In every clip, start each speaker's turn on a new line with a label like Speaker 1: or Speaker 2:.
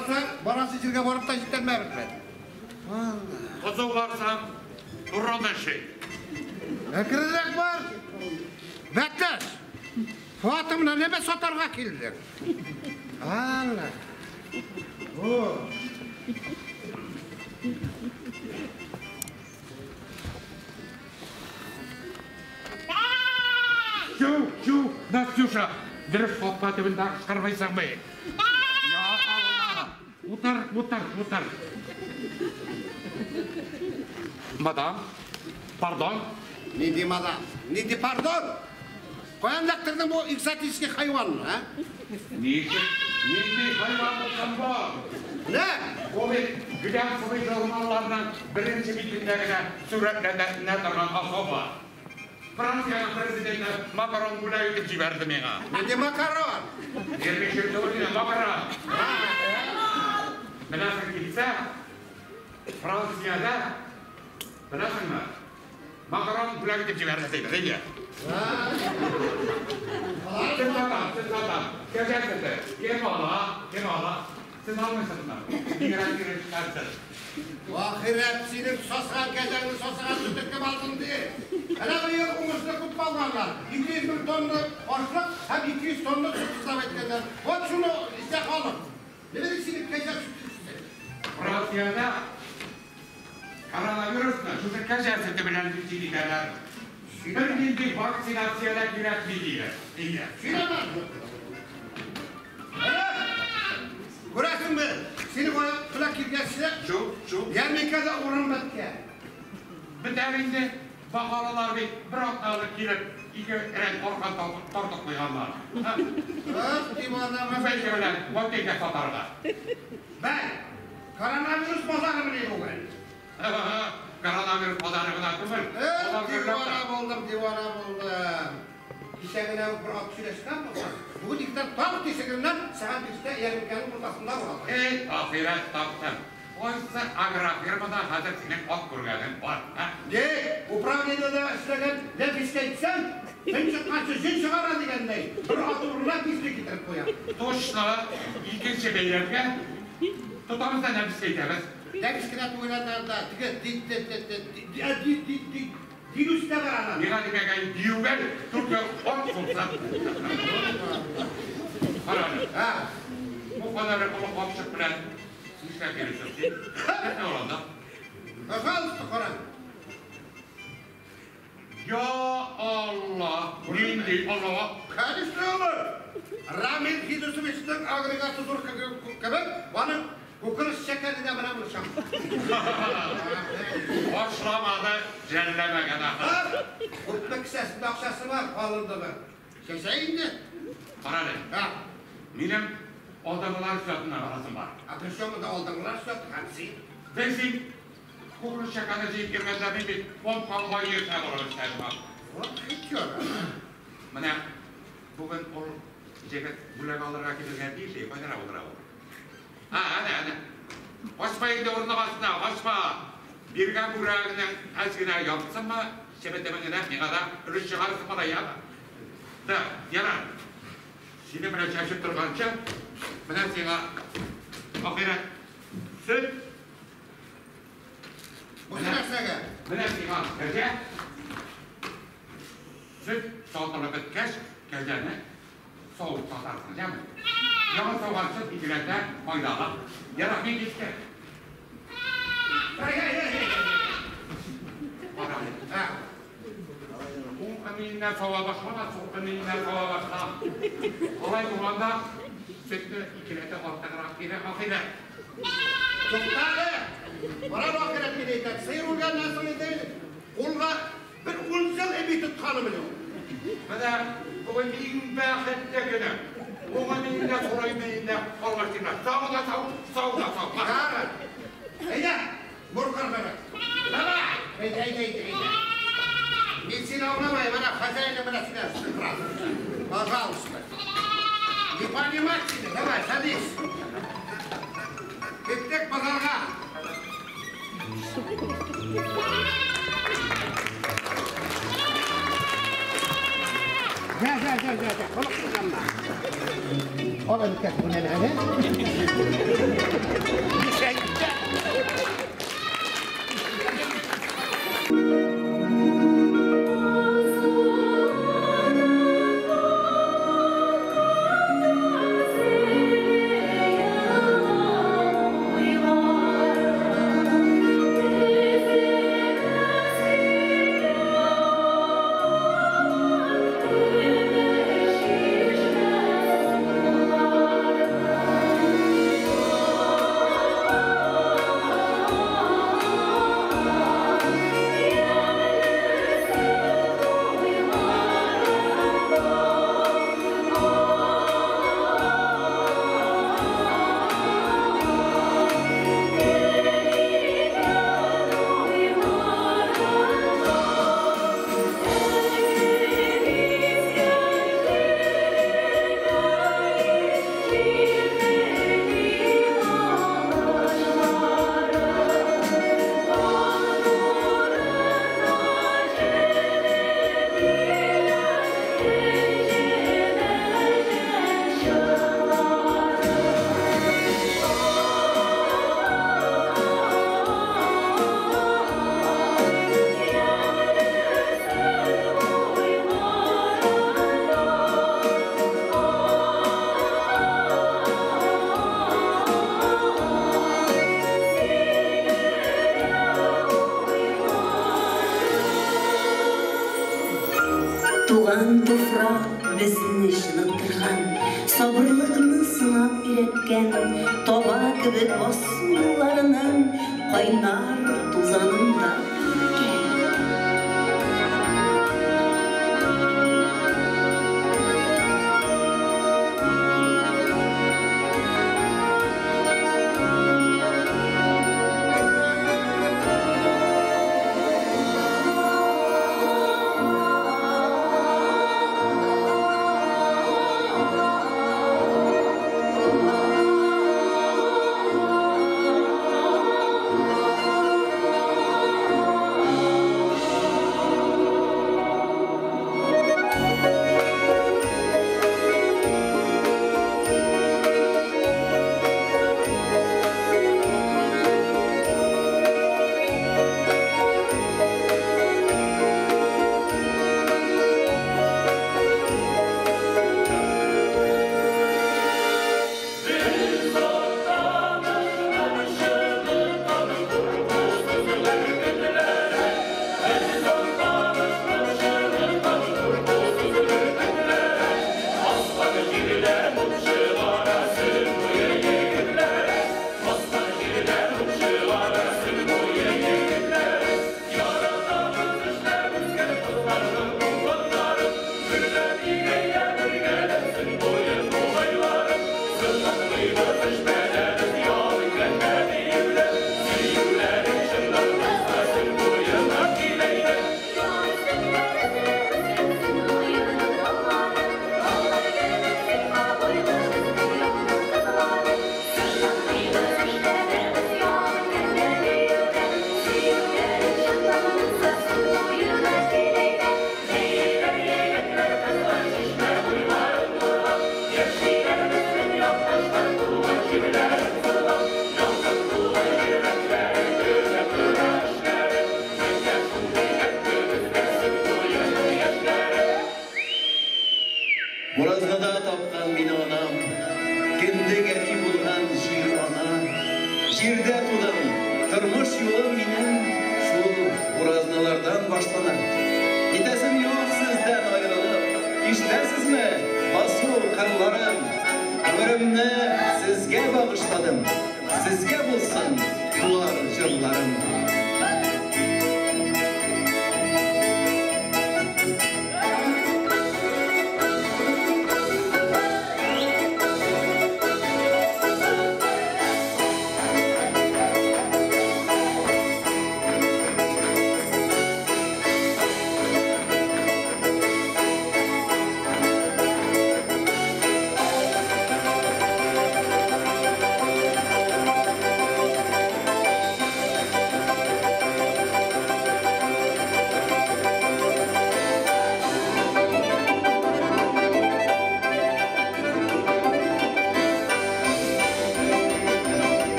Speaker 1: барсаң, барасы жерге барып та жетелмеймін мен.
Speaker 2: Қызу барсам, тұрғанда шей.
Speaker 1: Әкірірек бар. Бәттәш, Фатымына неме сатарға келдік? Алла.
Speaker 2: Чу, Настюша, дұрыс қопқа түбінде қырғайсың бе? Я Алла, ұтар. Мадам, пардон?
Speaker 1: Не де мадам, не де пардон? Қояндақтырдың бұл экзотический хайуан, а?
Speaker 2: Не хайуан болсам ба?
Speaker 1: Не?
Speaker 2: Ол глянцевый журналлардан бірінші бетіндегі суретленетін тұрған особа. Францияның президенті Макарон бұлай өтіп жіберді меңа.
Speaker 1: Не де Макарон?
Speaker 2: Ермешер төбіріне Макарон. Білесің келсе, Францияда, білесің ме? Макарон бұлай өтіп жіберді дейді, дейді. Сіз сатам, кәжәсізді, кем ала. Сіз алмайсыңдар. Мигрантирен шығарсыз.
Speaker 1: Ахирет, сенің сосыған кәжәңді сосыған сүтіккім алдың де. Әлі ең ұмысты күп балғанlar. 200 тонны ашлық, hem 200 тонны süt ıslah etkenden. Вот şunu iste қалып. Ne dedik senin kәжә sütü size?
Speaker 2: Fransiyada koronavirusla sütü kәжә sütü bilen bütçeliler. Bir bildik vaksinasyada girek bildiler.
Speaker 1: Şilemez mi? Көрәсің бі, сені қойып қыла келгенсі, Ярмекада орын бәтке.
Speaker 2: Бітәвінде бағалалар бет бір апталы келіп, екі рән орған тортық қойғанлар. Фәйкелер, бөттейке сатарға.
Speaker 1: Бәй, коронавирус базары білейді оғай.
Speaker 2: Коронавирус базары ғына түміл.
Speaker 1: Дивана болдым. Кешегіне бір ат сүйлескен болған. Бүгін иктен тағы тесігінен саған түсті Ярмеканың бұртасында болған.
Speaker 2: Ақират таптым. Oysa agrofirmada hazır senin ot kurganın var.
Speaker 1: Ne? Upravniyada işlegen ne fiskeytsen, sen çıkmaçı jün çıkara degендей. Bir at uğruna pislik getirip koyan.
Speaker 2: Точно. İkinci beylerge tutamızda ne fiskeytemiz?
Speaker 1: Ne fiskeyt oynadığında Dinus'ta var ana.
Speaker 2: Niye dikegen diyor Türkiye ot kursan. Ha. Bu kadar ekoloji opşuk bilen İşte gelişirsin. Ne olanda?
Speaker 1: Pожалуйста, Koran.
Speaker 2: Ya Allah! Neydi Allah'a?
Speaker 1: Karıştırma. Rahmet Hidrosuviç'ten agregatı zor kabak, bana kokoreç şekerine bana vuracağım.
Speaker 2: Başlamadı, celleme kadar.
Speaker 1: Kurtmak sesinde akşası var, alındı mı? Şeşeyin de.
Speaker 2: Bana ne? Benim odamlar süratına arasım var.
Speaker 1: Akışımı da odamlar süratı hepsi.
Speaker 2: Bensin, kokoreç şekerine zeyip girmezler bir pompa var yerine olarak istedim abi.
Speaker 1: O hiç yok.
Speaker 2: Bana bugün o ceket bulan alarak giderken değil şey, koylara olarak olur. Hadi. Başmayın da orada basına, başma. Bir gün burağının azgına yapsın mı? Şebetemene ne kadar ölü çıkarsın mı da ya? Da, yalan. Şimdi bana şaşıp durganca, bana sana ahiret süt.
Speaker 1: Bu sırasına gel.
Speaker 2: Bana sana gece süt soğutmalı bitkeş, geceni soğuk satarsın değil mi? Yalan soğukan süt ilgilerde faydalı. Yalan bir gitti. Aminler sova başlama, çok aminler sova başla. Olay bulanda sütlü ikilete ortadan akire.
Speaker 1: Çok tane. Bana da ahiret gideyken, sıyırılgan nasıl edeyim? Kolga bir 10 yıl ebi tutkanı biliyor.
Speaker 2: Bada bugün en bakette günü. Bugün inde sorayım inde olmasınlar. Sağda sağ.
Speaker 1: Bakar. Eyde, burkar bana. Baba. Eyde. Ben seni avlamayı bana хозяина bana silah sıkırar. Пожалуйста. Не понимать тебя, давай, садись. Gittik pazarga. Gel. Balık tutacağım ben. Oğlum kes bu ne lan?
Speaker 3: Туған тофрaq бізні шынықтырған, сабырлығını сынап үйреткен, тоба кібік осыларының қайнар тузанында өткен.
Speaker 4: Buraznada tapkan beni anam, kendi geri bulgan şiir ana, şiirde tudan tırmış yolum benim, şu buraznalardan başlanan. Gitesim yok sizden ayrılıp, iştesiz mi basu karlarım, ömrümü sizge bağışladım, sizge bulsun duvar jırlarım.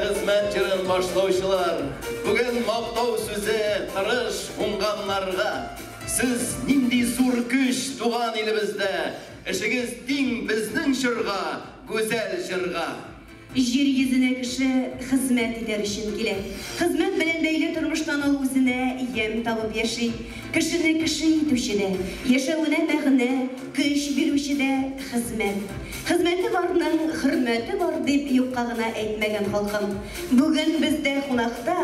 Speaker 4: хезмәт җырын башлаучылар, бүген мактау сүзе тырыш уңганнарга. Сез нинди зур көч туган илебездә, эшегез тиң безнең җырга, гүзәл җырга.
Speaker 3: Жер йөзенә кеше хезмәт итәр өчен килә. Хезмәт белән бәйле тормыштан ул үзенә ям табып яши. Кешене кеше итүчедә, яшәвенә мәгънә, көч бирүчедә хезмәт. Хезмәте барның хөрмәте бар дип юкка гына әйтмәгән халкым. Бүген бездә кунакта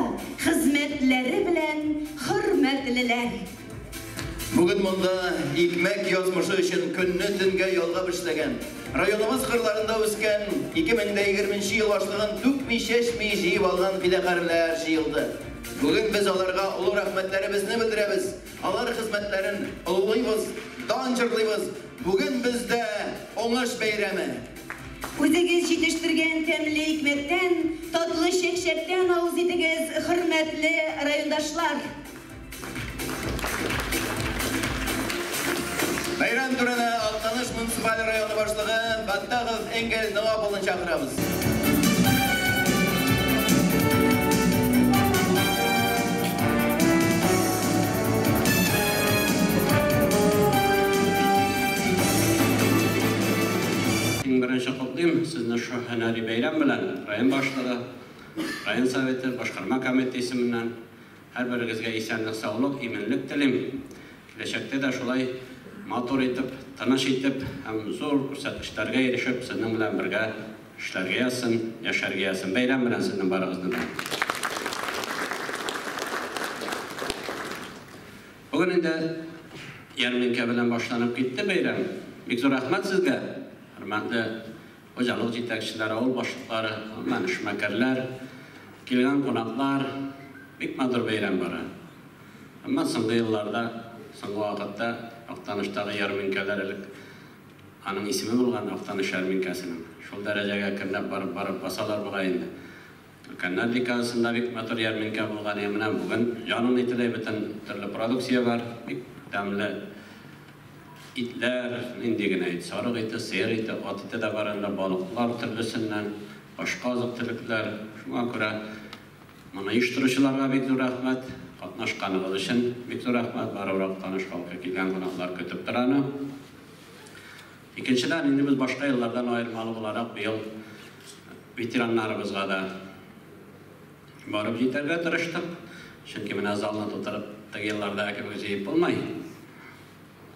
Speaker 3: хезмәтләре белән хөрмәтлеләр.
Speaker 4: Бүген монда икмәк язмышы өчен көнне төнгә ялгап эшләгән, районыбыз кырларында үскән 2020 ел башлыгын түкми чәчми җыеп алган фидакарлар җыелды. Бүген без аларга олы рәхмәтләребезне белдерәбез. Алар хезмәтләрен олылыйбыз, дан җырлыйбыз. Бүген бездә уңыш бәйрәме.
Speaker 3: Үзегез җитештергән тәмле икмәктән, татлы чәкчәктән авыз итегез, хөрмәтле райондашлар.
Speaker 4: Бәйрәм түренә Актаныш муниципаль районы башлыгы Фаттахов Энгел Наваповны чакырабыз.
Speaker 5: Беренче котлыйм сезне шу һөнәри бәйрәм белән район башлыгы, район советы, башкарма комитеты менән һәрберегезгә исәнлек, саулык, иминлек телим. Киләчәктә дә шулай матур итеп, тыныч итеп, һәм зур күрсәткечләргә ирешеп, сезнең белән бергә эшләргә ясын, яшәргә ясын. Бәйрәм белән сезнең барыгызны да. Бүген инде ярминкә белән башланып китте бәйрәм. Бик зур рәхмәт сезгә. Хөрмәтле хуҗалык җитәкчеләре, авыл башлыклары, эшмәкәрләр, килгән кунаклар, бик матур бәйрәм бара. Әмма соңгы елларда, соңгы вакытта Актаныштагы ярминкәләр аның исеме булган Актаныш ярминкәсенең. Шул дәрәҗәгә кирләп барып басалар буга инде. Өлкәннәр дикасында бик матур ярминкә булган менә бүген җанын ителә бөтен төрле продукция бар. Бик тәмле итләр, инде генә сарык ите, сыер ите, ат ите дә бар, балыклар төрлесеннән, башка азык-төлекләр. Шуңа күрә моны оештыручыларга бик зур рәхмәт. Катнашканыгыз өчен бик зур рәхмәт. Барыбрак Таныш халкы килгән кунаклар көтеп тораны. Икенчедән, инде без башка еллардан аермалы буларак быел ветераннарыбызга да барып җитәргә тырыштык. Чөнки менә залны тутырып, теге елларда кемгә җыеп булмай.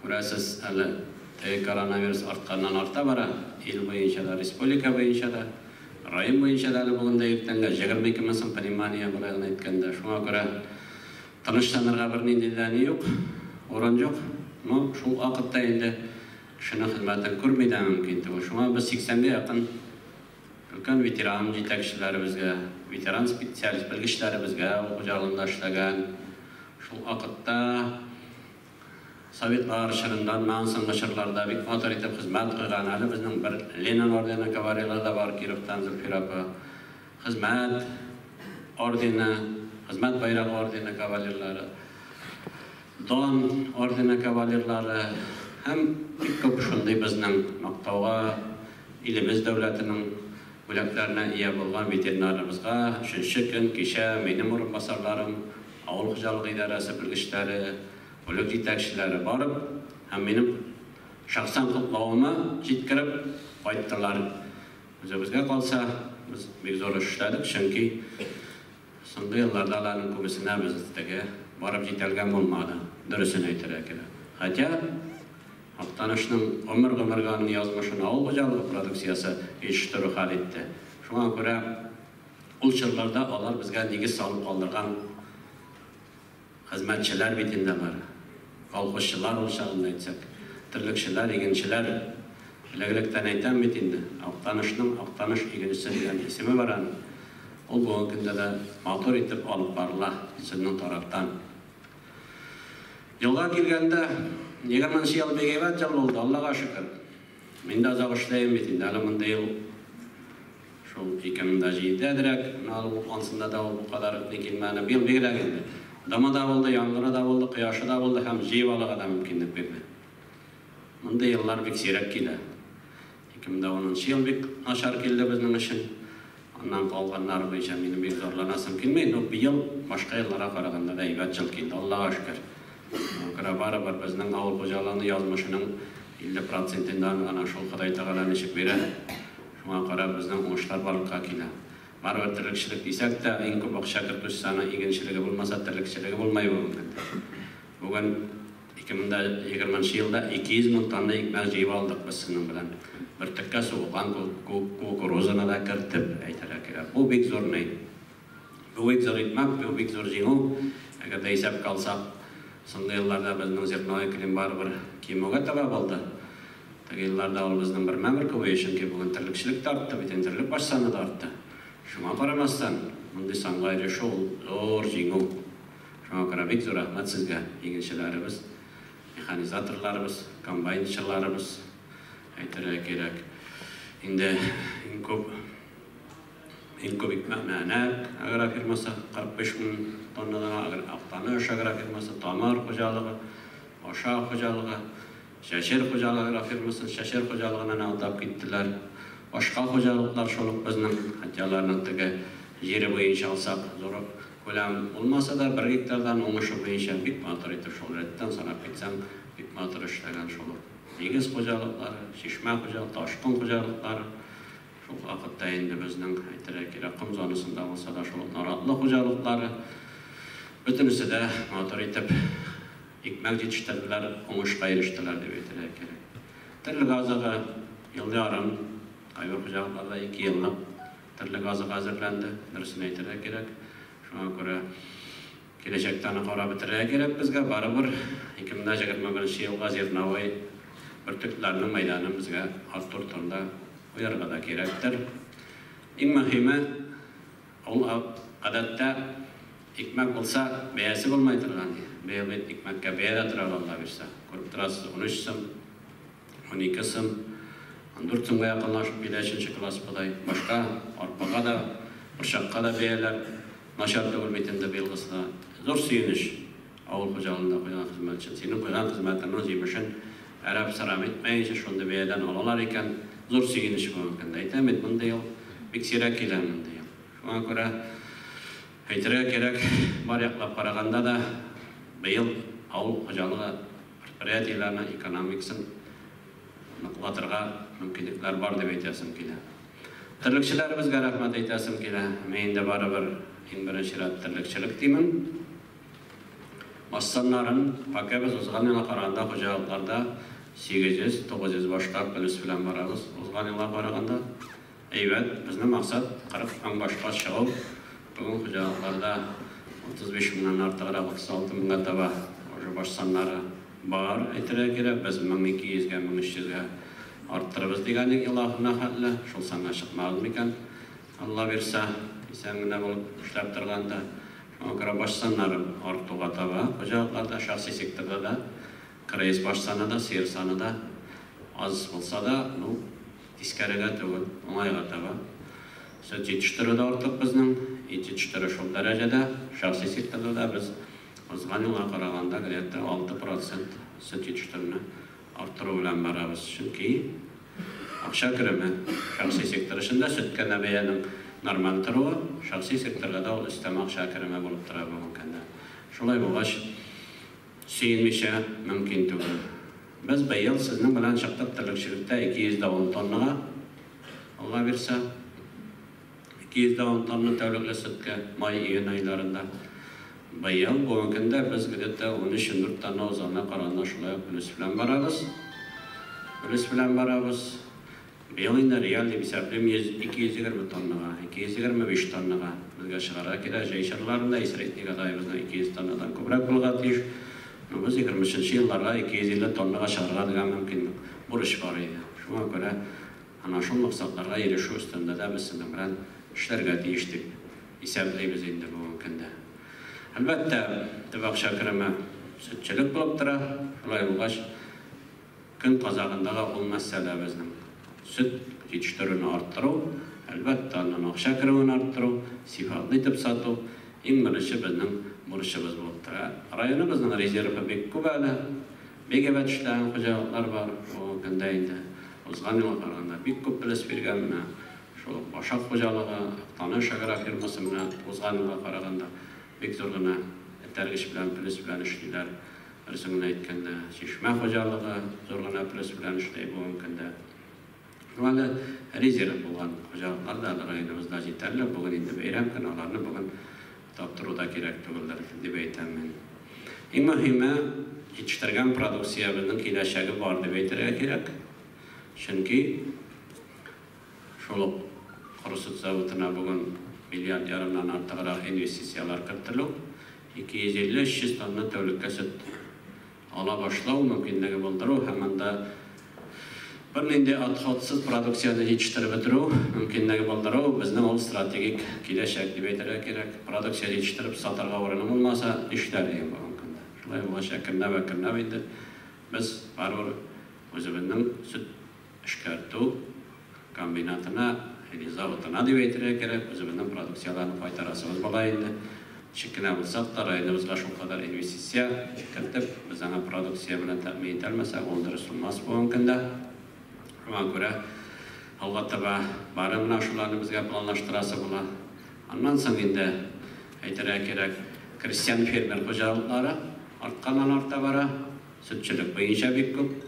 Speaker 5: Күрәсез, әле коронавирус артканнан арта бара. Ил буенча да, республика буенча да, район буенча да бүгендә иртәнгә 22 мең сум понимание булган әйткәндә. Шуңа күрә тынычланырга бер нинди дә юк, урын юк. Но шул вакытта инде шуның хезмәтен күрми дә мөмкин түгел. Шуңа без 80-гә якын өлкән ветеран җитәкчеләребезгә, ветеран специалист белгечләребезгә, хуҗалыгында эшләгән, шул вакытта советлар чорындан мансыңгы чорларда бик матур итеп хезмәт кылган. Әле безнең бер Ленин ордены кавалерлары да бар, Кировтан Зөлфир апа. Хезмәт ордены, хезмәт байрагы ордены кавалерлары, Дон ордены кавалерлары һәм бик күп шундый безнең мактауга, илебез дәүләтенең бүләкләренә ия булган ветераннарыбызга 3нче көн кичә минем урынбасарларым, авыл хуҗалыгы идарәсе белгечләре, бүлек җитәкчеләре барып, һәм минем шәхсән котлавыма җиткереп кайттылар. Үзебезгә калса, без бик зур эшләдек, чөнки соңгы елларда аларның күбесенә безгә барып җитәлгән булмады. Дөресен әйтергә кирәк. Хәтта Актанышның гомер-гомергән язмышын авыл хуҗалыгы продукциясе җитештерү хәл итте. Шуңа күрә ул чорларда алар безгә нигез салып калдырган хезмәтчеләр бит инде бар. Колхозчылар ул чагында әйтсәк, терлекчеләр, игенчеләр, элек-электән әйтәм бит инде. Актаныш игенчесе дигән исеме бар. Ул бүгенге көндә дә матур итеп алып барыла сезнең тарафтан. Елга килгәндә 20 ел бегәйбәт ел булды, Аллага шөкер. Мин дә озак эшләйм бит инде, әле монда ел шул 2007-дәрәк, ансында да ул бу кадәр килмәне, бил бигрәк инде. Дама да булды, яңгыры да булды, кояшы да булды, һәм җыеп алырга да мөмкинлек бирде. Монда еллар бик сирәк килә. 2010 ел бик начар килде безнең өчен. Ondan kalganlar boyunca benim bir zorlanasım kelmeydi. O bir yıl başka yıllara karaganda da ibad yıl keldi. Allah'a şükür. Kıra bara bizning avul hojalığını yazmışının 50%'inden ana şol Xitoy tağalan eşik beri. Şuna qarab bizning oğuşlar balıqqa keldi. Baribir tirikchilik desek de eng ko'p shakir tushsani eginchiligi bo'lmasa tirikchiligi bo'lmay bo'lgan. Bugun 2020 yılda 200 ming tonna ekmek jeyip aldık biz sizin bilen. Bir tıkka soğuğan kukuruzuna da kırtıp aytarak. Bu bek zor ne? Bu bek zor etmek, bu bek zor jeyğu. Eğer de hesap kalsak, sonunda yıllarda bizden zirtnoy kilim baribir kimoga tabab oldu. Tagi yıllarda ol bizden bir memur koyuşun ki bugün tirlikçilik de arttı, bitentirlik başsanı da arttı. Şuna qaramazsan, bunday sanğayri şol zor jeyğu. Şuna qara bek zor rahmat sizge, eginchilarimiz, mexanizatorlarimiz, kombaynchilarimiz aytara kerak. Endi eng ko'p ekmek agar firmasi 45 ming tonnadan agar Aqtanish agar firmasi Tomar xo'jaligi, Oshaq xo'jaligi, Shashir xo'jaligi firmasi Shashir xo'jaligini aldab ketdilar. Boshqa xo'jaliklar şoluq bizning hajjalarning tigi yeri bo'yicha olsak zo'r ko'lam olmasa da 1 hektardan o'ng'ushi bo'yicha bik motor etib sho'lratdan sanab ketsam bik motor ishlagan şoluq. Egiz xo'jaliklari, Shishma xo'jaligi, Toshqin xo'jaliklari şu vaqtda endi bizning aytara kerak Qumzonisida bo'lsa da şoluq Noratli xo'jaliklari butunisida motor etib ekmek yetishtirdilar, o'ng'ishga erishdilar deb aytara kerak. Tirlik oziga yil yarim Qayvur xo'jaliklarda 2 yillik tirlik oziq hazırlandı. Birisini aytara kerak. Şuna göre kelajakdan qarab bitirara kerak bizga baribir 2021-yilga Zernavoy bir tüklarning maydoni bizga Artur turda uyargada kerakdir. Eng muhimi odatda ekmek bo'lsa, beyasi bo'lmay turgan. Beyabet ekmekka beyada tura Allah bersa. Ko'rib turasiz 13 so'm, 12 so'm 4 so'mga yaqinlashib 5-chi klass bo'lay. Boshqa arpaga da, burshaqqa da beyalar Naşar dövülmetinde belgısına zor suyunish avul xo'jaligida qo'ygan xizmatchi. Sening qo'ygan xizmatini o'zingizdan arab saram etmayincha shunda beyadan olalar ekan zor suyunish mumkin. Aytaman bunday yol beksira kelaman deyim. Shunga ko'ra aytira kerak bor yoqlab qaraganda da bu yil avul xo'jaligi предприятияларning ekonomikasin naqlatirga mumkinliklar bor deb aytasim keladi. Tirlikchilarimizga rahmat aytasim keladi. Menda baribir eng birinchi tirlikchilik deyman. Massanların pakabız uzgan yıla qaraganda xo'jaliklarda 800-900 boshqa plus bilan boramiz. Uzgan yıla qaraganda aybat bizning maqsad 40 ming boshqa chiqib, bugun xo'jaliklarda 35 mingdan ortiqroq 36 mingga taba bosh sonlari bor. Aytira kerak biz 1200 ga 1300 ga arttırırız deganlik Allohning xatli shol sanga chiqmadi ekan. Allah bersa esamina bo'lib ishlab turganda shunga bosh sonlari ortib ataba xo'jaliklarda shaxsiy sektorda da kreis bosh sonida, ser sonida oz bo'lsa da, tiskariga tugul, o'ng'ayga taba. Süt yetishtiruvda ortiq bizning yetishtiruv shol darajada shaxsiy sektorda da biz o'zgan yilga qaraganda 6% süt yetishtiruvni arttırı bilan boramiz. Chunki aqsha kirimi shaxsiy sektor ishida sütga nabiyaning normal turuvi shaxsiy sektorga da ustama aqsha kirimi bo'lib turadi mumkin. Shulay bo'lgach suyunmisha mumkin tugul. Biz bu yil sizning bilan chiqib tirlikchilikda 210 tonnaga Allah bersa 210 tonna tavlikli sütga may-iyun oylarida bu yil bu kunda biz gidetda 13 tonna o'zana qaranda shulay plus bilan boramiz. Plus bilan boramiz. Bu yilda real deb hisoblaymiz 220 tonnaga, 225 tonnaga bizga chiqara kerak. Jayshirlarida isretniga doimizdan 200 tonnadan ko'proq bo'lgatish. Biz 20-yillarda 250 tonnaga chiqaradigan mumkin bo'lish bor edi. Shunga ko'ra ana shu maqsadlarga erishish ustida da biz bilan ishlarga tegishdik. Hisoblaymiz endi bu kunda. Albatta, tabaq shakirimi sütçilik bo'lib turadi. Shulay bo'lgach, kun qozog'indaga ol masala bizning süt yetishtiruvni orttiruv, albatta aniq shakirini orttiruv, sifatli deb sotuv eng birinchi bizning burchimiz bo'lib turadi. Rayonimizning rezervi bek ko'p hali. Begabat ishlagan xo'jaliklar bor. Bu kunda endi o'zgan yilga qaraganda bek ko'p plis berganman. Шул башак хуҗалыгы, Таныш аграр фирмасы менән узганга караганда бик зур гына этәргеч белән плюс белән эшлиләр. Берсен генә әйткәндә, Чишмә хуҗалыгы зур гына плюс белән эшли бүгенге көндә. Шуңа резерв булган хуҗалыклар да районыбызда җитәрлек. Бүген инде бәйрәм көне, аларны бүген таптыру да кирәк түгелдер дип әйтәм мин. Иң мөһиме, җитештерген продукциябезнең киләчәге бар дип әйтергә кирәк. Чөнки шул Коры сөт заводына бүген миллиард ярымнан артыграк инвестициялар кертелү, 250-300 тонна тәүлеккә сөт ала башлау мөмкинлеге булдыру һәм анда бернинди отходсыз продукцияны җитештереп бетерү мөмкинлеге булдыру безнең ул стратегик киләчәк дип әйтергә кирәк. Продукция җитештереп сатарга урыны булмаса, эшләр дигән булган көндә. Шулай булачак көннәр инде без барыбер үзебезнең сөт эшкәртү комбинатына или заводына дип әйтергә кирәк, үзебезнең продукцияларны кайтарасыбыз була инде. Чиккенә булсак та районыбызга шул кадәр инвестиция кертеп, без аңа продукция белән тәэмин итәлмәсәк, ул дөрес булмас булган көндә. Шуңа күрә алга таба бары менә шуларны безгә планлаштырасы була. Аннан соң инде әйтергә кирәк, крестьян фермер хуҗалыклары арта бара, сөтчелек буенча бик күп.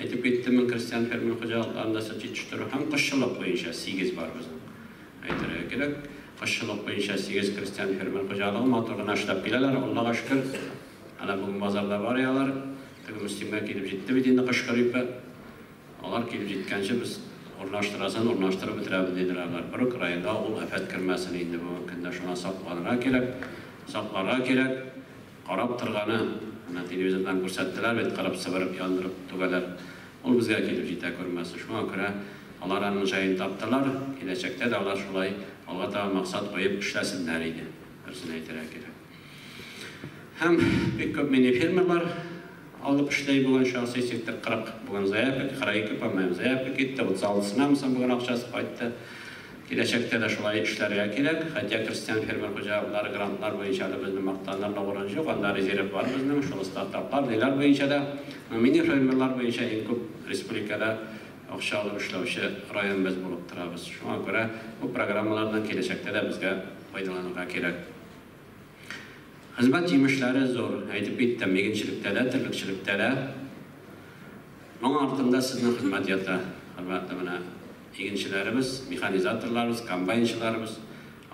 Speaker 5: Әйтеп киттем мен крестьян фермер хуҗалыкларында сөт җитештерү һәм кышчылык буенча 8 бар безнең. Әйтергә кирәк, кышчылык буенча 8 крестьян фермер хуҗалыгы матур гына эшләп киләләр, Аллага шөкер. Ана бүген базарда баралар, теге Мөслимгә килеп җитте бит инде кыш гриппы. Алар килеп җиткәнче без урнаштырып бетерәбез диделәр. Бер районда ул афәт кермәсен инде бу көндә шуңа сакларга кирәк. Карап торганы, ана телевизордан күрсәттеләр бит, карап сыбырып яндырып түгәләр. Ул безгә килеп җитә күрмәсе. Шуңа күрә алар аның җаен таптылар. Киләчәктә дә алар шулай алга таба максат куеп эшләсеннәр иде. Берсен әйтергә кирәк. Һәм бик күп мини фермалар алып эшләй булган шәхси сектор 40 бүген заявка 42 по-моему заявка китте. 36-сына бүген акчасы кайтты. Киләчәктә дә шулай эшләргә кирәк. Хәтта крестьян фермер хуҗалыклары грантлар буенча да безнең мактанырга урын юк. Анда резерв бар безнең, шул стартаплар диләр буенча да. Мини фермерлар буенча иң күп республикада акча алып эшләүче район без булып торабыз. Шуңа күрә бу программалардан киләчәктә дә безгә файдаланырга кирәк. Хезмәт җимешләре зур. Әйтеп киттем, игенчелектә дә, терлекчелектә дә. Моның артында сезнең хезмәт ята. Хөрмәтле менә игенчеләребез, механизаторларыбыз, комбайнчыларыбыз,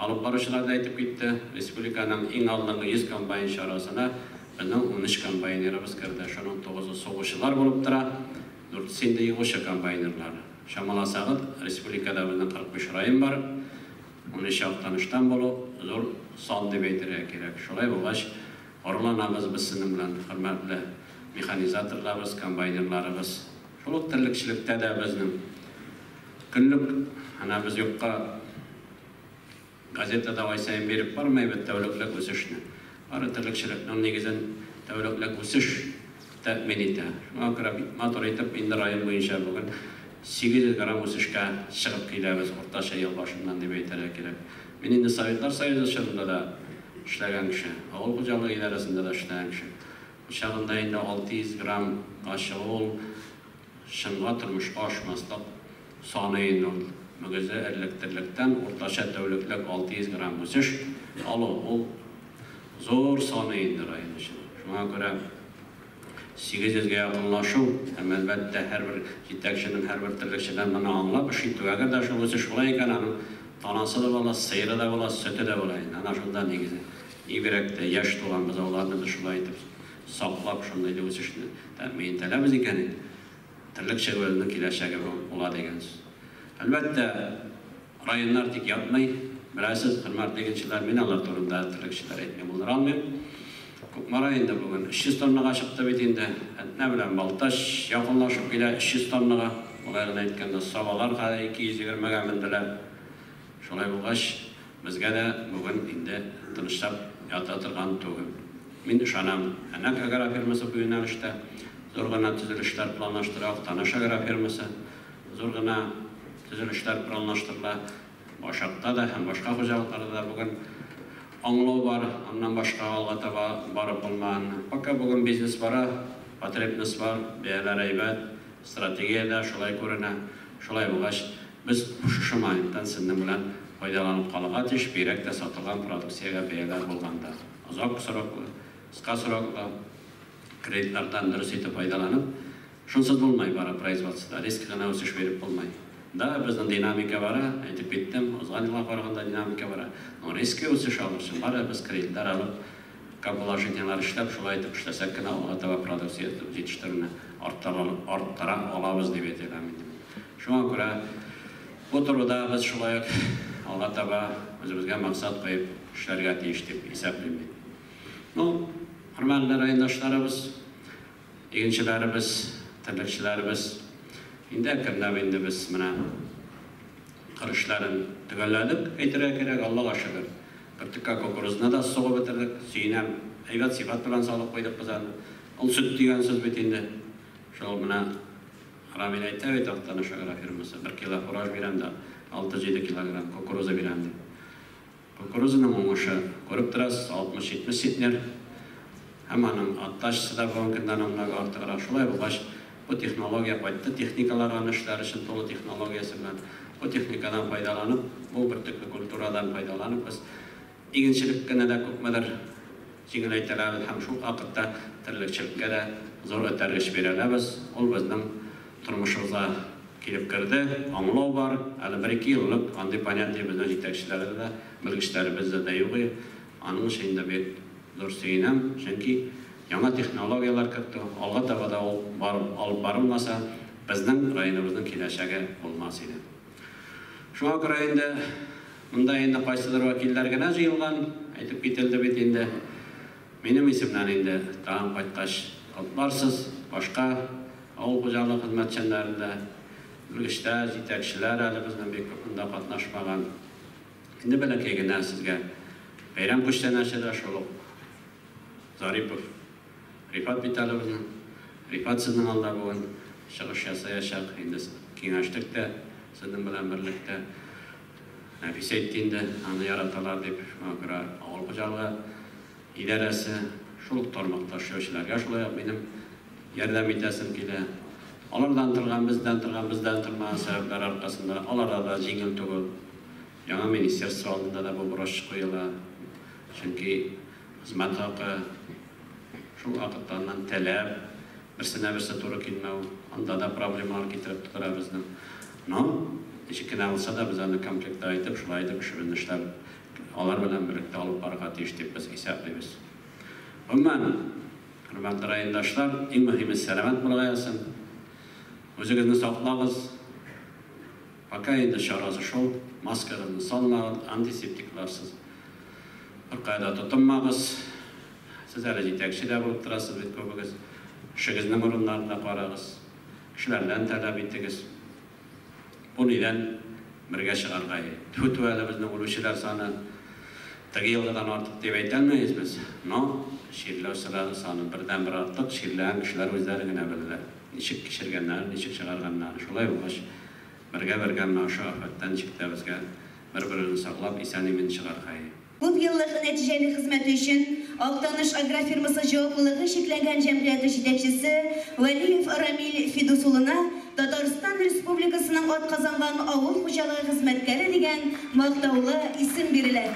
Speaker 5: алып баручылар да әйтеп китте. Республиканың иң алдынгы 100 комбайнчы арасына безнең 13 комбайнерыбыз керде. Шуның 9-ы сугышчылар булып тора. 4-се инде югышы комбайнерлар. Шамаласагыз, республикада безнең 45 район бар. 13 Таныштан булу зур сан дип әйтергә кирәк. Шулай булгач, орланабыз без сезнең белән, хөрмәтле механизаторларыбыз, комбайнерларыбыз. Шул терлекчелектә дә безнең көнлек, ана без юкка газетада вайсайын беріп бармайбыз тәүлеклек үсешне. Бары терлекчелекнең нигезен тәүлеклек үсеш тәэмин итә. Шуңа күрә матур итеп инде район буенча бүген 800 грамм үсешкә чыгып киләбез уртача ел башыннан дип әйтергә кирәк. Мин инде Советлар Союзы чорында да эшләгән кеше, авыл хуҗалыгы идарәсендә дә эшләгән кеше. Чагында инде 600 грамм ашыгыл шыңга тормыш ашмаслык саны инде мөгезе электректән уртача тәүлеклек 600 грамм үсеш алу ул зур саны инде район өчен. Шуңа күрә 800-гә якынлашу, һәм әлбәттә һәрбер җитәкченең һәрбер терлекчедән моны аңлап эш итүгә дә шул үсеш шулай икән, аның танасы да була, сыйыры да була, сөте дә була. Ана шунда нигезе. Ибрәк тә яшь туган без аларны да шулай итеп саклап шундай үсешне тәэмин итәбез икән. Терлекчеләрнең киләчәге була дигән сүз. Әлбәттә районнар тик ятмый. Беләсез, хөрмәтле игенчеләр, мин алар турында терлекчеләр әйтмәй булдыра алмыйм. Күпме районда бүген 300 тоннага чыкты бит инде. Әтнә белән Балташ якынлашып килә 300 тоннага. Алар гына әйткәндә сабалар 220-гә менделәр. Шулай булгач, безгә дә бүген инде тынычлап ята торган түгел. Мин ышанам, Әнәк аграр фермасы бу юнәлештә зур гына төзелешләр планлаштыра, Таныш аграр фермасы зур гына төзелешләр планлаштыра. Башакта да һәм башка хуҗалыкларда да бүген аңлау бар, аннан башка алга таба барып булмаган. Пока бүген бизнес бара, потребность бар, бәяләр әйбәт, стратегия да шулай күренә. Шулай булгач, Biz şuşamayından sizin bilen faydalanıp kalığa tiş birekte satılan produksiyaya beyler bulganda. Uzak sıroklu, kısa sıroklu kreditlerden dürüst etip faydalanıp şunsuz bulmay bara производствоda riskine ösüş verip bulmay. Da bizden dinamika var, aytip bittim, uzgan yıllar barganda dinamika var. O riski ösüş alırsın, bara biz kreditler alıp положительно işlep, şulay etip işlesek kina ola tava produksiya yetiştirine arttıran olabız деп etelamin. Şuna göre bu turda biz şulay ola tava özümüzge maksat koyup işlerge tiyiş dep hesaplayım. Hürmetli rayındaşlarımız, ilginçilerimiz, tırnakçılarımız, indi biz mına kırışların tügelledik, eytirek gerek Allah'a şükür. Kırtıkka kokuruzuna da soğuk bitirdik, suyinem, eyvat sifat bilen sağlık koyduk bizden. Ol süt diyen söz bitinde. Şol mına Ramin ayta ve tahtana şagara firması. 1 kilo kuraj biremde, 6-7 kilogram kukuruza biremde. Kukuruzunun oңuшы көріп тұрасыз 60-70 сетнер. Hemen attашысы да бүгінкінден онларға артығырақ. Шулай бұлғаш bu технология қайтты, техникалар анышылар үшін толы технологиясы білен. Bu техникадан пайдаланып, бұл бір түрлі культурадан пайдаланып, біз игіншіліккіне де көкмедір жеңіл айтылады, һәм шул вақытта тірлікшілікке де зор өтәргіш берелебіз. Ол біздің тұрмышымызға келіп кірді, аңлау бар, әлі 1-2 yıllık андай понятие біздің жетекшілері де, білгіштері бізді де юғы. Аның шейінде бек зор сейінем, çünkü жаңа технологиялар кірді, алға табада алып барылмаса, біздің районымыздың келешегі болмас еді. Шуңа көре енді мұнда енді қайсыдыр вакиллер генә жиылған, айтып кетілді бет енді менің есімнен енді тағын қайтқаш барсыз, башқа ауыл қожалық қызметшілерінде білгіштер, жетекшілер әлі біздің бек көпінде қатнашпаған. Енді бәләкей генә сізге Бейрам көштенәшеді шолық Зарипов Рифат Биталовның, Рифат сіздің алда бүгін шығыш жасаяшақ, енді кеңештік те, сіздің білен бірлікте Нәфис әйттенді, аны яраталар деп, көре ауыл қожалығы идарәсі, шолық тормақта шөшілерге шолай менің ярдәм етесім келе. Олардан тұрған, бізден тұрмаған сәбіптер арқасында, оларда да жеңіл түгіл. Жаңа министерство алдында да бұл бұраш қойыла. Çünkü hizmet hakkı şu vaqtdan tələb, birsinə to'g'ri kelmau, anda da problemlar keltirib turadi bizni. Nechikina alsa da biz uni komplektda aytib, shulay deb ishlar ular bilan birlikda olib borga tegish deb biz hisoblaymiz. Umuman, hurmatli rayondoshlar, eng muhimi salomat bo'lg'aysin. O'zingizni saqlag'iz. Пока endi chorasi shu, maskalarni solmag'iz, antiseptiklarsiz. Bir qayda tutunmağız. Siz әлі жетекшіде болып тұрасыз, бет көбігіз. Кішігіздің орындарында қарағыз. Кішілерден тәләп еттіңіз. Бұл неден бірге шығарғай. Түті әлі біздің өлушілер саны тігі елден артық деп айталмайыз біз. Шерлеу сырады саны бірден бір артық, шерлеген кішілер өздері гіне білділер. Нешік кішіргенлер, нешік шығарғанлар. Шолай болғаш бірге машы афаттан шықты бізге бір-бірін сақлап, исәнемен шығарғай.
Speaker 3: Көп yıllık neticeli hizmeti için Altanış Agrofirması Cevaplığı Şeklengen Cemiyeti Жетекçisi Valiyev Ramil Fidusuluna Tataristan Respublikasının at kazangan avul hocalığı hizmetkeri degen maqtavlı isim biriler.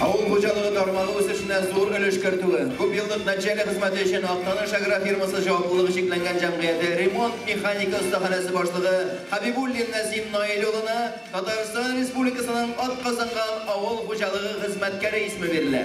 Speaker 4: Ауыл қожалығы тармағы өсішіне зор үлеш кіртуі. Көп елдік нәтижелі қызметі үшін Ақтаныш агрофирмасы жауаптылығы шекленген жәмғияты ремонт механика ұстаханасы башлығы Хабибуллин Назим Наилұлына Татарстан Республикасының ат қазанған ауыл қожалығы қызметкері исмі берілі.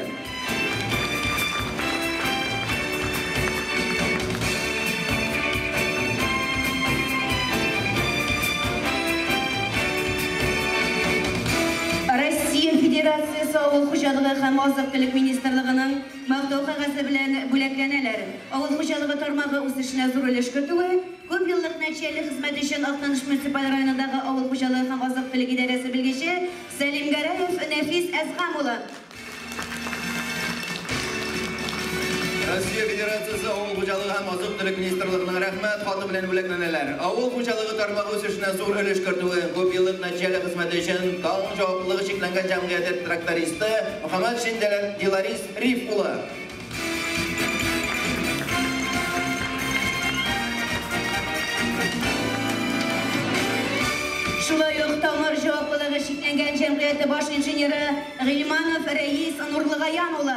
Speaker 3: Federatsiyasi Avul xo'jaligi һәм Азык-түлек министрлыгының мактау кагазы белән бүләкләнәләр. Авыл xo'jaligi тармагы үсешенә зур өлеш кертүе, күп еллык нәтиҗәле хезмәт өчен Актаныш муниципаль районындагы авыл xo'jaligi һәм Азык-түлек идарәсе белгече Сәлим Гараев Нәфис Әзгамулы.
Speaker 4: Россия Федерациясы Ауыл xo'jaligi һәм Азык-түлек министрлыгының рәхмәт хаты белән бүләкләнәләр. Авыл xo'jaligi тармагы үсешенә зур өлеш кертүе, күп еллык нәтиҗәле хезмәт өчен таң җаваплылыгы шекләнгән җәмгыяте трактористы Мөхәммәд Шиндәләр Диларис Риф улы.
Speaker 3: шикләнгән җәмгыяте баш инженеры Гыйльманов Рәис Нурлыгаян улы.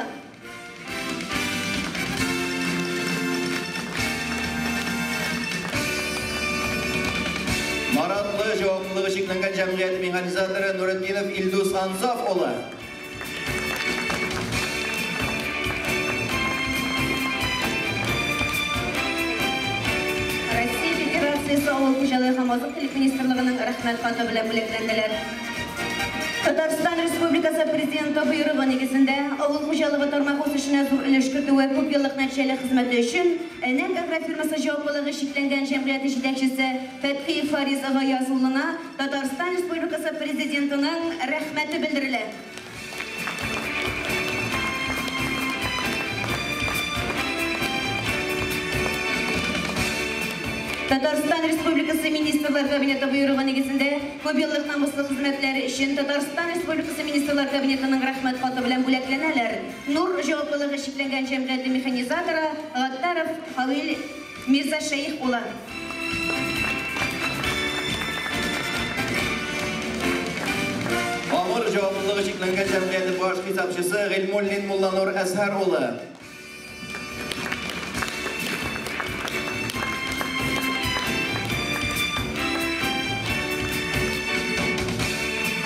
Speaker 4: Маратлы жауаплылығы шекләнгән җәмгыяте механизаторы Нуретдинов Илдус Ансаф улы.
Speaker 3: Россия Федерациясы авыл хуҗалыгы һәм азык-төлек министрлыгының рәхмәт хаты белән бүләкләнделәр. Татарстан Республикасы Президенты буйрыгы нигезендә авыл хуҗалыгы тармагы үсешенә зур өлеш кертүе күп еллык нәтиҗәле хезмәте өчен Энек агрофирмасы җаваплылыгы шикләнгән җәмгыяте җитәкчесе Фәтхи Фарис Гаяз улына Татарстан Республикасы Президентының рәхмәте белдерелә. Татарстан Республикасы Министрлар Кабинеты буйрыгы нигезендә күп еллык намуслы хезмәтләре өчен Татарстан Республикасы Министрлар Кабинетының рәхмәт хаты белән бүләкләнәләр. Нур җаваплылыгы шикләнгән җәмгыяте механизаторы Гаттаров Хавил Мирзашейх улы.
Speaker 4: Авыр җаваплылыгы шекләнгән җәмгыяте баш хисапчысы Гыйльмуллин Мулланур Әсһәр улы.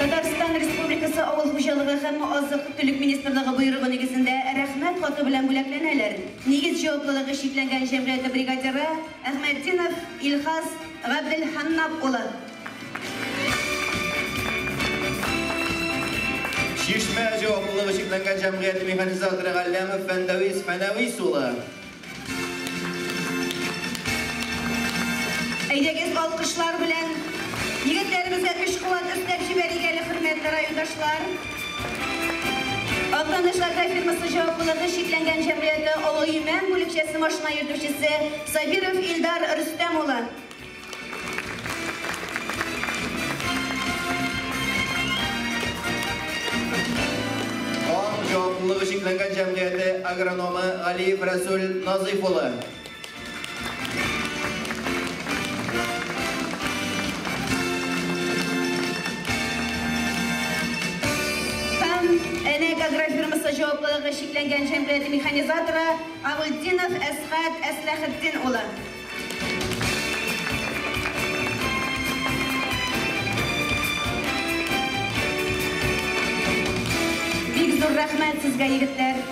Speaker 3: Татарстан Республикасы авыл хуҗалыгы һәм азык-төлек министрлыгы буйрыгы нигезендә рәхмәт хаты белән бүләкләнәләр. Нигез җаваплылыгы шикләнгән җәмгыяте бригадиры Әхмәтдинов Илхас Габделханнап улы.
Speaker 4: Шишмә җаваплылыгы шекләнгән җәмгыяте механизаторы Галләмов Фәндәвис Фәнәвис улы.
Speaker 3: Әйдәгез алкышлар белән егетләребезгә көч-куәт өстәп җибәргәле хөрмәтле райондашлар. Автонышлар фирмасы җаваплылыгы шикләнгән җәмгыяте Олы Имән бүлекчәсе машина йөртүчесе Сабиров Илдар Рөстәм улы.
Speaker 4: Җаваплылыгы шекләнгән җәмгыяте агрономы Галиев Рәсүл Назиф улы.
Speaker 3: Энек агрофирмасы җаваплылыгы шикләнгән җәмгыяте механизаторы Агылдинов Әсхәт Әсләхетдин улы. Бик зур рәхмәт сезгә, егетләр.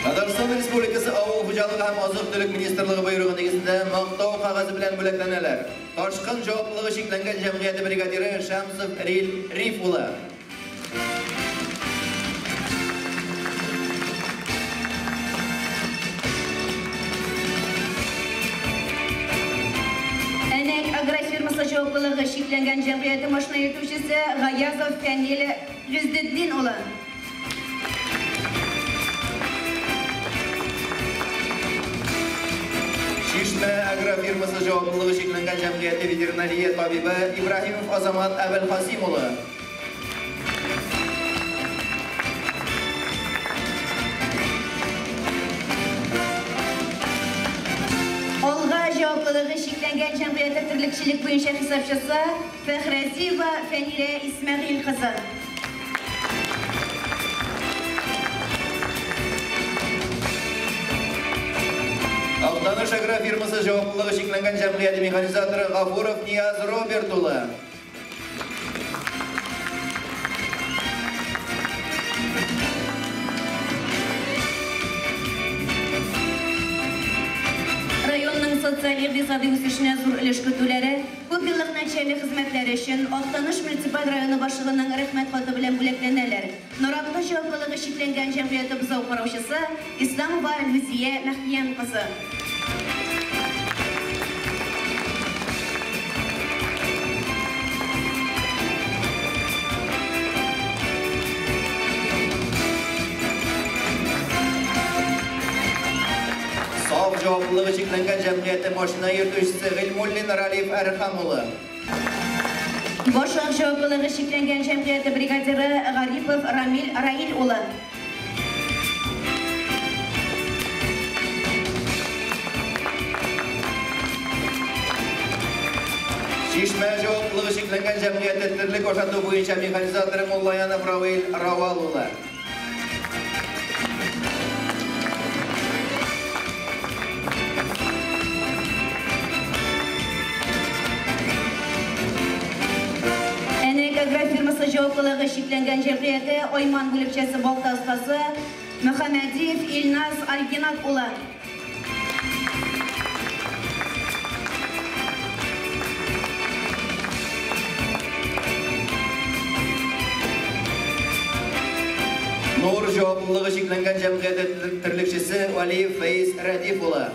Speaker 4: Татарстан Республикасы авыл хуҗалыгы һәм азык-төлек министрлыгы буйрыгы нигезендә мактау кагазы белән бүләкләнәләр. Ташкын җаваплылыгы шикләнгән җәмгыяте бригадиры Шәмсов Риф улы.
Speaker 3: Энек агрофирмасы җаваплылыгы шикләнгән җәмгыяте машина йөртүчесе Гаязов Фәнил Гыйздетдин улы.
Speaker 4: Шишмә агрофирмасы җаваплылыгы шекләнгән җәмгыяте ветеринария табибы Ибраһимов Азамат Әбелхасим улы.
Speaker 3: Алга җаваплылыгы шикләнгән җәмгыяте терлекчелек буенча хисапчысы Фәхрәзиева Фәнирә Исмәгыйль кызы.
Speaker 4: Автоныш агрофирмасы җаваплылыгы шекләнгән җәмгыяте механизаторы Гафуров Нияз Роберт улы.
Speaker 3: Районның социаль-икътисади үсешенә зур өлеш кертүләре, күп еллык нәтиҗәле хезмәтләре өчен Актаныш муниципаль районы башлыгының рәхмәт хаты белән бүләкләнәләр. Наратлы җаваплылыгы шикләнгән җәмгыяте бозау караучысы Исламова Лүзия Мәхьян кызы.
Speaker 4: Сав җаваплылыгы шекләнгән җәмгыяте машина йөртүчесе Гыйльмуллин Ралиф Әрхам улы.
Speaker 3: Башак җаваплылыгы шикләнгән җәмгыяте бригадиры Гарипов Рамил Раил улы.
Speaker 4: Шишмә жауаплылығы шекленген жәмғиятты түрлік ошату бойынша механизаторы Моллаянов Равил Равал улы.
Speaker 3: Аграр фирмасы жауаплылығы шекленген жәмғияты Ойман бүлікшесі балта ұстасы Мөхәмәдиев Илназ Альгинат улы.
Speaker 4: Нур жауаплылығы шекленген жәмғияты тірлікшісі Валиев Фейс Радиф улы.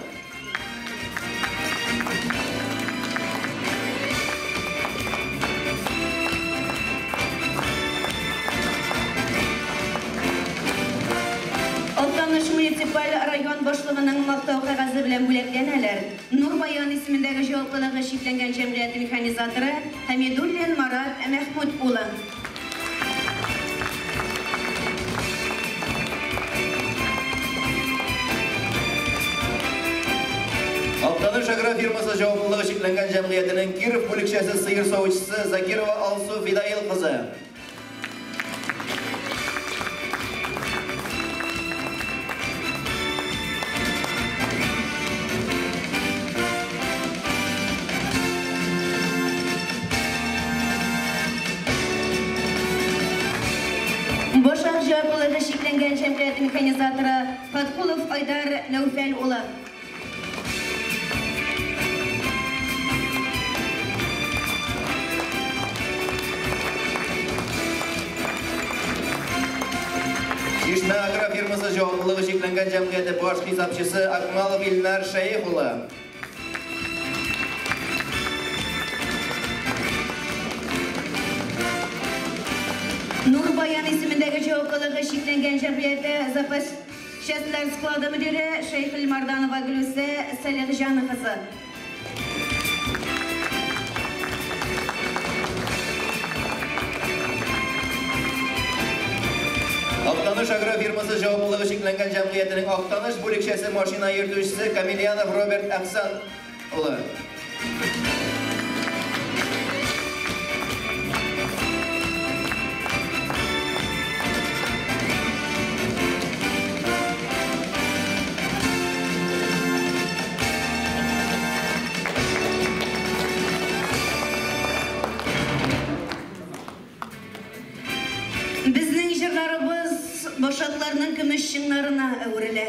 Speaker 3: Муниципаль район башлығының мақтау қағазы білен бүлектенелер. Нурбаян исеміндегі жауаплылығы шекленген жәмғияты механизаторы Хамидуллин Марат Мәхмуд улы.
Speaker 4: Алтаныш аграр фирмасы жауаплылығы шекленген жәмғиятының Киров бүлікшесі сыйыр сауычысы Закирова Алсу Фидаил қызы.
Speaker 3: Бошақ жауаплылығы шекленген жәмғияты механизаторы Фаткулов Айдар Нәуфәл улы.
Speaker 4: Шишмә аграр фирмасы жауаплылығы шекленген жәмғияты баш хисапшысы Акмалов Илнар Шайх улы.
Speaker 3: Нурбаян исеміндегі жауаплылығы шекленген жәмғияты запас шәсілер склады мүдірі Шейхіл Марданова Гүлісі Сәлих Жаны қызы.
Speaker 4: Ақтаныш аграр фирмасы жауаплылығы шекленген жәмғиятының Ақтаныш бүлікшесі машина ертушісі Камильянов Роберт Ақсан ұлы.
Speaker 3: Біздің жырларыбыз бошатларының күміш шыңларына әуірілі.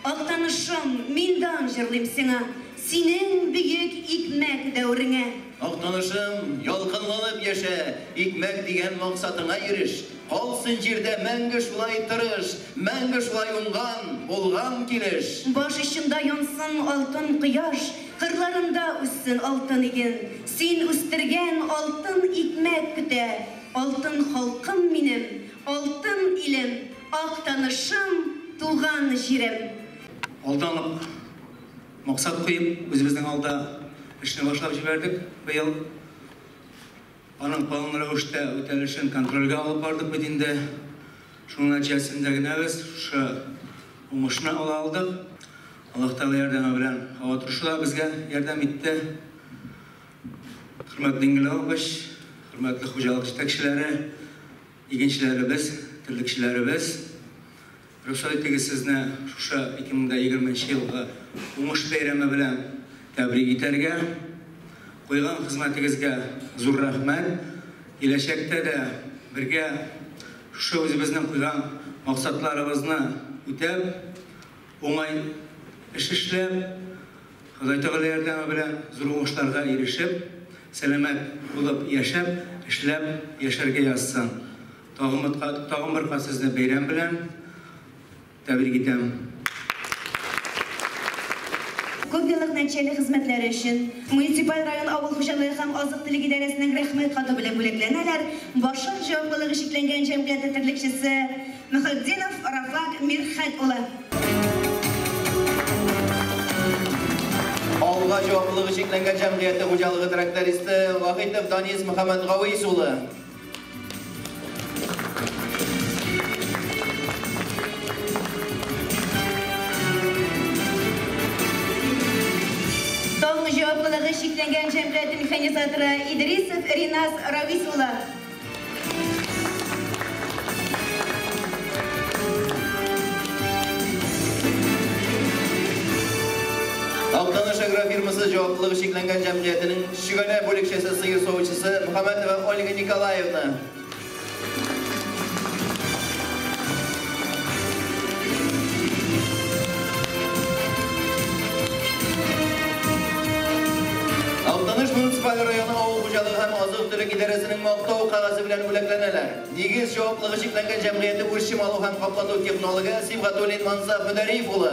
Speaker 3: Ақтанышым, мендан жырлым сіңа, сенің бүйік икмәк дәуіріңе.
Speaker 4: Ақтанышым, ялқынланып еші, икмәк деген мақсатыңа еріш. Қалсын жерде мәңгі шулай тұрыш, мәңгі шулай ұнған, болған келіш.
Speaker 3: Баш ішінде янсын алтын құяш, қырларында үссін алтын еген. Сен үстірген алтын икмәк күте, алтын халқым минем, алтын илем, ақтанышым, туған жерім.
Speaker 6: Алданып, мақсат қойып, өзіміздің алда ішіне башлап жібердік. Биыл аның планын рәвіште өтелішін контрольге алып бардық бедінде. Шуның нәтижесіндегі біз шы ұмышына ала алдық. Аллах Тағала ярдәме белән ава тұрышыла бізге ярдәм итте. Хөрмәтле Иңгеләүбеш, хөрмәтле хуҗалык җитәкчеләре, игенчеләребез, тирлекчеләребез, рөхсәт итегез сезне шушы 2020 елгы уңыш бәйрәме белән тәбрик итәргә. Куйган хезмәтегезгә зур рәхмәт. Киләчәктә дә бергә шушы үзебезнең куйган максатларыбызны үтәп, уңай эш эшләп, Ходай Тәгалә ярдәме белән зур уңышларга ирешеп, сәламәт булып яшәп, эшләп яшәргә язсын. Тагын бер сезне бәйрәм белән тәбрик итәм.
Speaker 3: Көп еллык нәтиҗәле хезмәтләре өчен муниципаль район авыл хуҗалыгы һәм азык-төлек идарәсенең рәхмәт хаты белән бүләкләнәләр. Башка җаваплылыгы шикләнгән җәмгыять тәрлекчесе Мөхәддинов Рафак Мирхәт улы.
Speaker 4: Алга җаваплылыгы шикләнгән җәмгыяте хуҗалыгы трактористы Вахитов Данис Мөхәммәд Гавис улы.
Speaker 3: Җаваплылыгы жауаплылығы шекленген жәмғияты механизаторы Идрисов Ринас Рависулы.
Speaker 4: Алтаныш агрофирмасы жауаплылығы шекленген жәмғиятының Шүгәне бөлікшесі сыйыр соғычысы Мұхаммедова Ольга Николаевна. Алтаныш муниципаль районы ауыл хуҗалыгы һәм азык-түлек идарәсенең мактау кагазы белән бүләкләнәләр. Нигез жауаплылыгы шекленген җәмгыяте үрчим алу һәм каплату технологы Сибгатуллин Мансап Мөдәриф улы.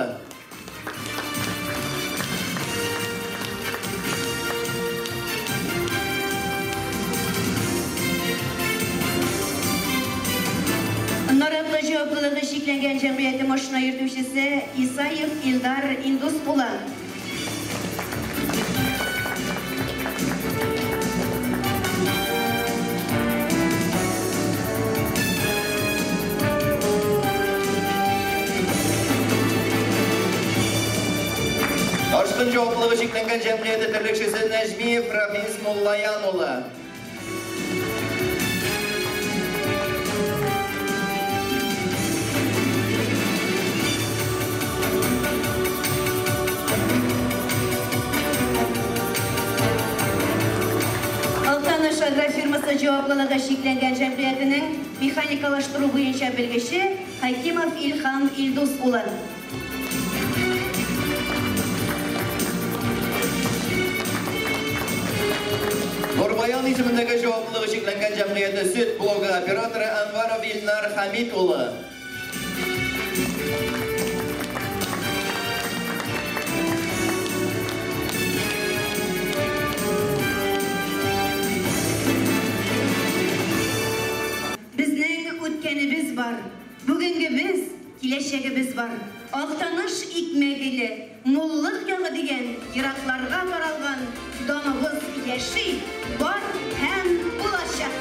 Speaker 3: Наратлы жауаплылығы шекленген жәмғияты машина йөртүчесе Исаев Илдар Индус улы.
Speaker 4: Ашкын жауаплылығы шекленген жәмғияты тірлекшісі Нәжмиев Рафис Муллаян улы.
Speaker 3: Алтаныш агрофирмасы жауаплылығы шекленген жәмғиятының механикалаштыру буенча белгече Хакимов Илхам Илдус улы.
Speaker 4: Нурбаян исемендәге жауаплылыгы шекленген җәмгыяте сөт блогы операторы Анваров Илнар Хамит улы.
Speaker 3: Безнең үткәнебез бар, бүгенгебез, киләчәгебез бар. Алтаныш икмәгеле, муллык ягы дигән еракларга таралган даныбыз яши, бар һәм булачак.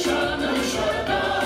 Speaker 7: Şanı şurada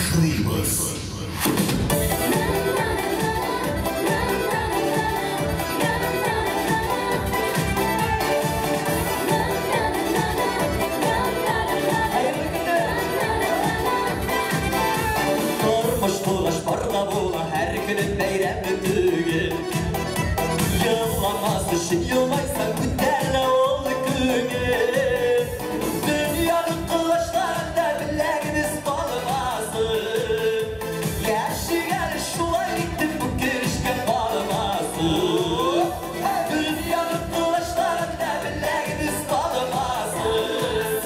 Speaker 7: башлыйбыз.
Speaker 8: Yılmaysan güderle ol güge Dünyanın kılıçlarında bileğiniz balmasın Yaşı gel şulay gittim bu girişken balmasın Dünyanın kılıçlarında bileğiniz balmasın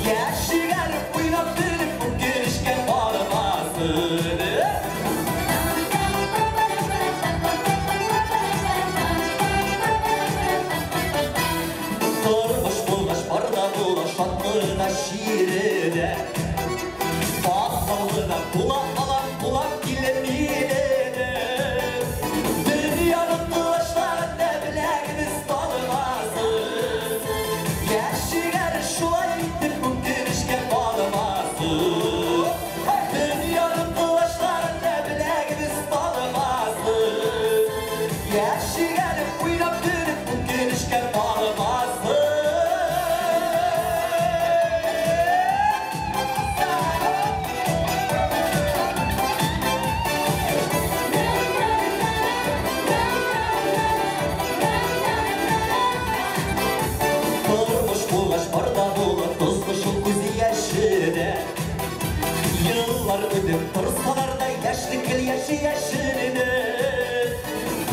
Speaker 8: Yaşı gel uynap dönüp bu girişken balmasın şiirine Bağsalına kulak alan kulak dilemine Dünyanın kılıçlarında bileğiniz balmasın Gerçekler şulay gittim bu girişken balmasın Dünyanın kılıçlarında bileğiniz balmasın Gerçekler uynap dönüp bu girişken balmasın Yıllar ödüp dursalar da yaşlı kıl yaşı yaşını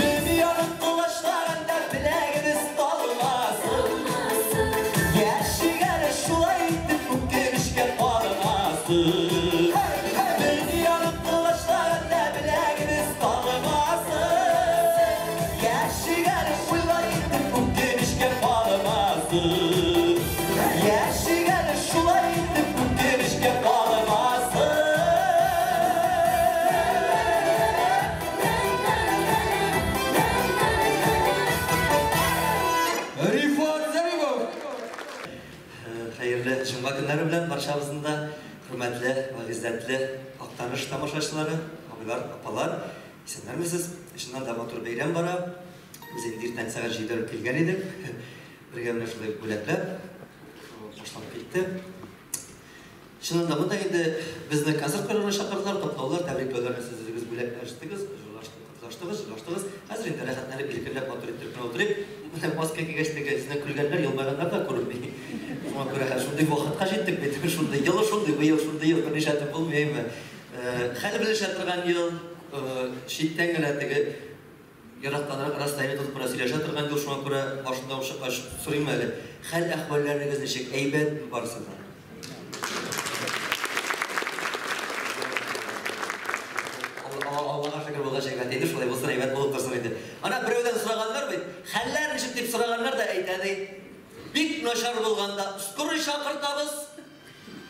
Speaker 8: Dünyanın kılıçlarında bileğiniz dalmasın Yaşı gel şulay gittim bu girişken balmasın Dünyanın kılıçlarında bileğiniz dalmasın Yaşı gel şulay gittim bu girişken balmasın Yaşı gel şulay gittim bu girişken balmasın Hayırlı Cuma günleri bilen barşamızın da hürmetli ve izzetli Aktanış tamaşaçıları, abiler, apalar, isimlerimiziz. Şundan da matur beyram bara. Biz indirten sağa jidar kilgen edik. Birge mine şulay böleklep başlanıp gitti. Şundan da bunda indi bizni konsertlarına şakırdılar, toplaular, tebriklerlerini siz bölekleştiniz, jurlaştınız. Hazır indi rahatları birliklerle matur ettirken oturup, maskeki geçtiğinde sizden külgenler, yolmayanlar da kurulmuyor. Şuna göre şunday vakit kaçettik betim, şunday yılı şunday, bu yıl şunday yıl, bir nişatı bulmayayım mı? Hali bilen şatırgan yıl, şitten gelettiği yaratkanlar arasındayını tutup burasıyla şatırgan yıl, şuna göre başında sorayım mı öyle? Hal ahvalleriniz neşek, eybet varsınlar. Allah'a şükür bolğa şeybet eydi, şulay bolsun eybet bolup dursun eydi. Ana birevden sıraganlar mı? Haller nişik deyip sıraganlar da eytadi. Bik naşar bulganda uskuru şakırtabız,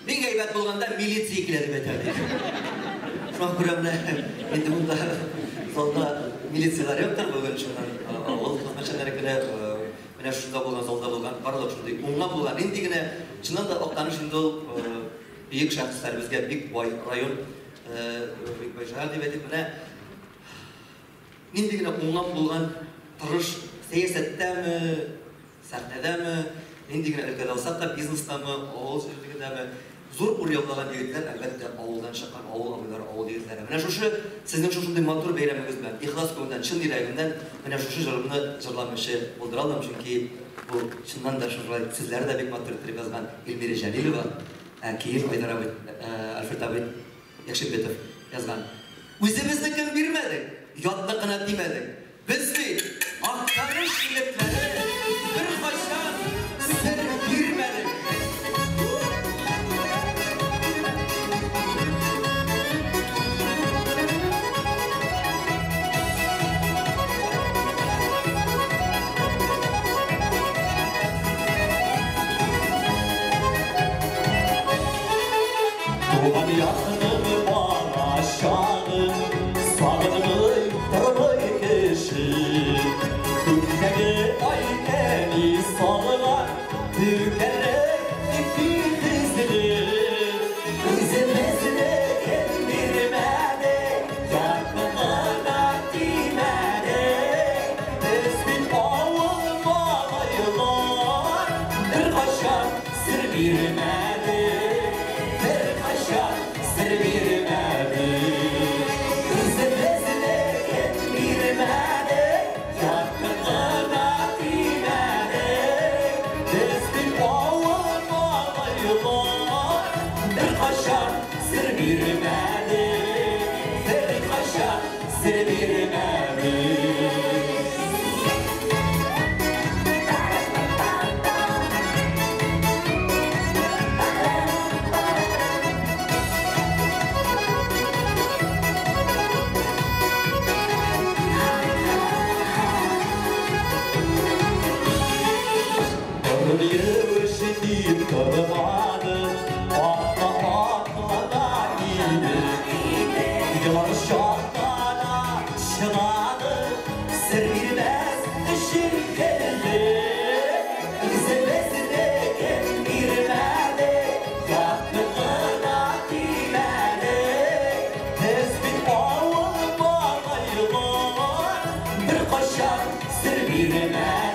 Speaker 8: bik eybet bulganda militsiyi kiledi beterdi. Şu an kuramda, şimdi bunda solda militsiyalar yoktur bugün şundan. Oğul kızmaşanları güne, mene şunda bulgan, solda bulgan, barılık şunda, unga bulgan. Indi güne, şundan da oktanı şimdi ol, büyük şahsızlar bizge, bik boy rayon, bik boy şahar deyip edip mene, indi güne unga bulgan, tırış, seyasette mi, sahnede mi, indigine ülkede olsak da biznesde mi, oğul sürüldüğünde mi, zor uryavlanan yigitler elbette oğuldan şakan, oğul abiler, oğul yigitler. Mene şuşu, sizin şuşunday matur beyramınız bilen, ihlas koyundan, çın yüreğimden, mene şuşu jırımını jırlamışı bulduralım. Çünkü bu çından da şurada sizlere de bek matur ettirip yazgan Elmire Jalilova, Kiyil Aydar abi, Alfred abi, Yakşibetov yazgan. Üzümüzde kim bilmedik, yatlı kınat demedik. Biz de Aktanış yigitleri bir baştan sır girmedik. Doğan yakınım bana aşağı, sağınımı taramayı keşi. Tükkeni aykeni sağlar, tükkerek ipi dizili. Üzümüzüne kendi bilmedi, Ferit Paşa sır bilmedi. Yürüyüşünü tanımadı, akla da iyiydi. Yılan şartlara çınadı, sır bilmez düşün geldi. Sevesine girmedi, yaptığına bilmedi. Tespit olmamayılar, bir koşar sır bilmez.